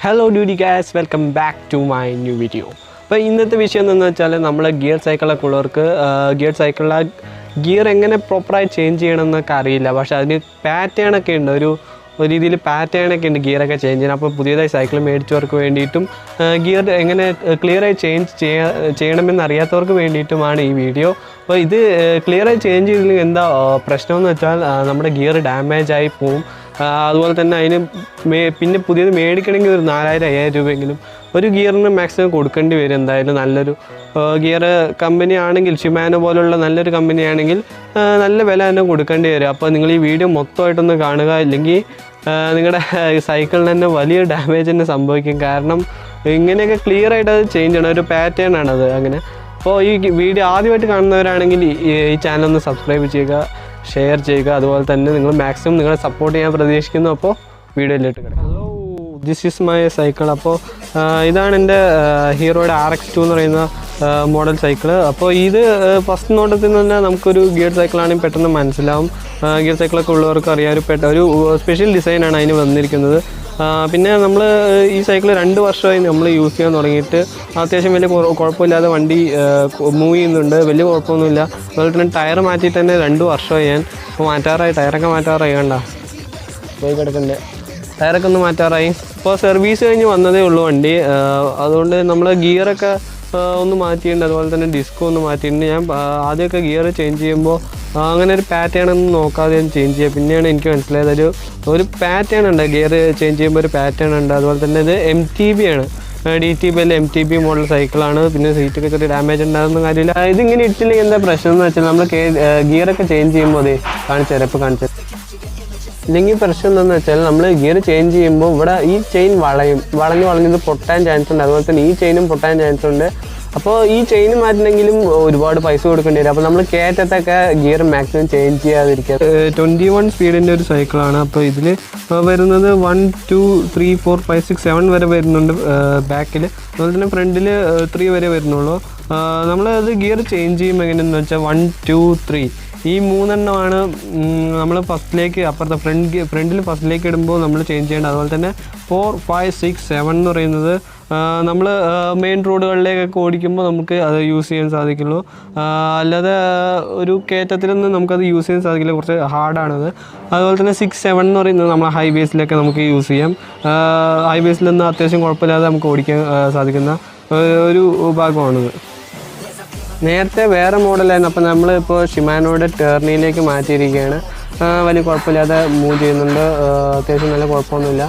Hello duty guys, welcome back to my new video. അപ്പോൾ ഇന്നത്തെ വിഷയം എന്താണെന്ന് വെച്ചാൽ നമ്മൾ ഗിയർ സൈക്കിളൊക്കെ ഉള്ളവർക്ക് ഗിയർ സൈക്കിളിലെ ഗിയർ എങ്ങനെ പ്രോപ്പറായി ചേഞ്ച് ചെയ്യണമെന്നൊക്കെ അറിയില്ല. പക്ഷേ അതിന് പാറ്റേണൊക്കെ ഉണ്ട്, ഒരു രീതിയിൽ പാറ്റേണൊക്കെ ഉണ്ട് ഗിയറൊക്കെ ചേഞ്ച് ചെയ്യണം. അപ്പോൾ പുതിയതായി സൈക്കിൾ മേടിച്ചവർക്ക് വേണ്ടിയിട്ടും ഗിയർ എങ്ങനെ ക്ലിയറായി ചേഞ്ച് ചെയ്യണമെന്ന് അറിയാത്തവർക്ക് വേണ്ടിയിട്ടുമാണ് ഈ വീഡിയോ. അപ്പോൾ ഇത് ക്ലിയറായി ചേഞ്ച് ചെയ്തില്ലെങ്കിൽ എന്താ പ്രശ്നമെന്ന് വെച്ചാൽ നമ്മുടെ ഗിയർ ഡാമേജ് ആയി പോവും. അതുപോലെ തന്നെ അതിന് പിന്നെ പുതിയത് മേടിക്കണമെങ്കിൽ ഒരു 4000-5000 രൂപയെങ്കിലും ഒരു ഗിയറിന് മാക്സിമം കൊടുക്കേണ്ടി വരും. എന്തായാലും നല്ലൊരു ഗിയർ കമ്പനി ആണെങ്കിൽ, ഷിമാനോ പോലുള്ള നല്ലൊരു കമ്പനി ആണെങ്കിൽ നല്ല വില തന്നെ കൊടുക്കേണ്ടി വരും. അപ്പോൾ നിങ്ങൾ ഈ വീഡിയോ മൊത്തമായിട്ടൊന്ന് കാണുക, ഇല്ലെങ്കിൽ നിങ്ങളുടെ സൈക്കിളിന് തന്നെ വലിയ ഡാമേജ് തന്നെ സംഭവിക്കും. കാരണം ഇങ്ങനെയൊക്കെ ക്ലിയർ ആയിട്ട് അത് ചേഞ്ച് ചെയ്യണം, ഒരു പാറ്റേൺ ആണത് അങ്ങനെ. അപ്പോൾ ഈ വീഡിയോ ആദ്യമായിട്ട് കാണുന്നവരാണെങ്കിൽ ഈ ചാനൽ ഒന്ന് സബ്സ്ക്രൈബ് ചെയ്യുക, ഷെയർ ചെയ്യുക. അതുപോലെ തന്നെ നിങ്ങൾ മാക്സിമം നിങ്ങളെ സപ്പോർട്ട് ചെയ്യാൻ പ്രതീക്ഷിക്കുന്നു. അപ്പോൾ വീഡിയോയിലോട്ട് കിടക്കാം. Hello, this is my cycle. അപ്പോൾ ഇതാണ് എൻ്റെ ഹീറോയുടെ RX2 എന്ന് പറയുന്ന മോഡൽ സൈക്കിള്. അപ്പോൾ ഇത് ഫസ്റ്റ് നോട്ടത്തിൽ തന്നെ നമുക്കൊരു ഗിയർ സൈക്കിളാണെങ്കിൽ പെട്ടെന്ന് മനസ്സിലാവും. ഗിയർ സൈക്കിളൊക്കെ ഉള്ളവർക്ക് അറിയാം, ഒരു സ്പെഷ്യൽ ഡിസൈനാണ് അതിന് വന്നിരിക്കുന്നത്. പിന്നെ നമ്മൾ ഈ സൈക്കിൾ 2 വർഷമായി നമ്മൾ യൂസ് ചെയ്യാൻ തുടങ്ങിയിട്ട് അത്യാവശ്യം വലിയ കുഴപ്പമില്ലാതെ വണ്ടി മൂവ് ചെയ്യുന്നുണ്ട്, വലിയ കുഴപ്പമൊന്നുമില്ല. അതുപോലെ തന്നെ ടയർ മാറ്റിയിട്ട് തന്നെ 2 വർഷമായി ഞാൻ. അപ്പോൾ മാറ്റാറായി, ടയറൊക്കെ മാറ്റാറായി, കണ്ട പോയി കിടക്കണ്ടേ, ടയറൊക്കെ ഒന്ന് മാറ്റാറായി. ഇപ്പോൾ സർവീസ് കഴിഞ്ഞ് വന്നതേ ഉള്ളൂ വണ്ടി. അതുകൊണ്ട് നമ്മൾ ഗിയറൊക്കെ ഒന്ന് മാറ്റിയിട്ടുണ്ട്, അതുപോലെ തന്നെ ഡിസ്ക് ഒന്ന് മാറ്റിയിട്ടുണ്ട്. ഞാൻ ആദ്യമൊക്കെ ഗിയർ ചേഞ്ച് ചെയ്യുമ്പോൾ അങ്ങനെ ഒരു പാറ്റേൺ ഒന്നും നോക്കാതെ ഞാൻ ചേഞ്ച് ചെയ്യുക. പിന്നെയാണ് എനിക്ക് മനസ്സിലായത് ഒരു പാറ്റേൺ ഉണ്ട്, ഗിയർ ചേഞ്ച് ചെയ്യുമ്പോൾ ഒരു പാറ്റേൺ ഉണ്ട്. അതുപോലെ തന്നെ ഇത് MTB ആണ്, DTB അല്ല MTB മോഡൽ സൈക്കിളാണ്. പിന്നെ സീറ്റൊക്കെ ചെറിയ ഡാമേജ് ഉണ്ടാകുന്ന കാര്യമില്ല. ഇതിങ്ങനെ ഇട്ടില്ലെങ്കിൽ എന്താ പ്രശ്നം എന്ന് വെച്ചാൽ നമ്മൾ ഗിയറൊക്കെ ചേഞ്ച് ചെയ്യുമ്പോൾ അതേ കാണിച്ചുതരാം, കാണിച്ചു. ഇല്ലെങ്കിൽ പ്രശ്നം എന്താണെന്ന് വെച്ചാൽ നമ്മൾ ഗിയർ ചേഞ്ച് ചെയ്യുമ്പോൾ ഇവിടെ ഈ ചെയിൻ വളഞ്ഞത് പൊട്ടാൻ ചാൻസ് ഉണ്ട്. അതുപോലെ തന്നെ ഈ ചെയിനും പൊട്ടാൻ ചാൻസ് ഉണ്ട്. അപ്പോൾ ഈ ചെയിൻ മാറ്റണമെങ്കിലും ഒരുപാട് പൈസ കൊടുക്കേണ്ടി വരും. അപ്പോൾ നമ്മൾ കയറ്റത്തൊക്കെ ഗിയർ മാക്സിമം ചേഞ്ച് ചെയ്യാതിരിക്കുക. 21 സ്പീഡിൻ്റെ ഒരു സൈക്കിളാണ്. അപ്പോൾ ഇതിൽ വരുന്നത് 1 2 3 4 5 6 7 വരെ വരുന്നുണ്ട് ബാക്കിൽ. അതുപോലെ തന്നെ ഫ്രണ്ടിൽ 3 വരെ വരുന്നുള്ളൂ. നമ്മളത് ഗിയർ ചേഞ്ച് ചെയ്യുമ്പോൾ എങ്ങനെയാണെന്ന് വെച്ചാൽ 1 2 3 ഈ 3 എണ്ണമാണ് നമ്മൾ ഫസ്റ്റിലേക്ക്, അപ്പുറത്തെ ഫ്രണ്ടിൽ ഫസ്റ്റിലേക്ക് ഇടുമ്പോൾ നമ്മൾ ചേഞ്ച് ചെയ്യേണ്ടത്. അതുപോലെ തന്നെ 4 5 6 7 എന്ന് പറയുന്നത് നമ്മൾ മെയിൻ റോഡുകളിലേക്കൊക്കെ ഓടിക്കുമ്പോൾ നമുക്ക് അത് യൂസ് ചെയ്യാൻ സാധിക്കുള്ളൂ. അല്ലാതെ ഒരു കയറ്റത്തിലൊന്നും നമുക്കത് യൂസ് ചെയ്യാൻ സാധിക്കില്ല, കുറച്ച് ഹാർഡാണത്. അതുപോലെ തന്നെ 6 7 എന്ന് പറയുന്നത് നമ്മൾ ഹൈവേസിലൊക്കെ നമുക്ക് യൂസ് ചെയ്യാം. ഹൈവേസിലൊന്നും അത്യാവശ്യം കുഴപ്പമില്ലാതെ നമുക്ക് ഓടിക്കാൻ സാധിക്കുന്ന ഒരു ഭാഗമാണിത്. നേരത്തെ വേറെ മോഡലായിരുന്നു, അപ്പോൾ നമ്മളിപ്പോൾ ഷിമാനോയുടെ ടേർണിയിലേക്ക് മാറ്റിയിരിക്കുകയാണ്. വലിയ കുഴപ്പമില്ലാതെ മൂവ് ചെയ്യുന്നുണ്ട്, അത്യാവശ്യം നല്ല കുഴപ്പമൊന്നുമില്ല.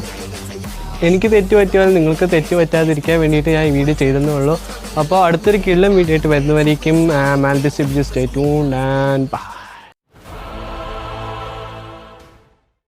എനിക്ക് തെറ്റ് പറ്റിയാൽ നിങ്ങൾക്ക് തെറ്റ് പറ്റാതിരിക്കാൻ വേണ്ടിയിട്ട് ഞാൻ ഈ വീഡിയോ ചെയ്തതേ ഉള്ളൂ. അപ്പോൾ അടുത്തൊരു കിള്ളം വീഡിയോ ആയിട്ട് വരുന്നവരേക്കും സ്റ്റേ ട്യൂൺഡ് ആൻഡ് ബൈ.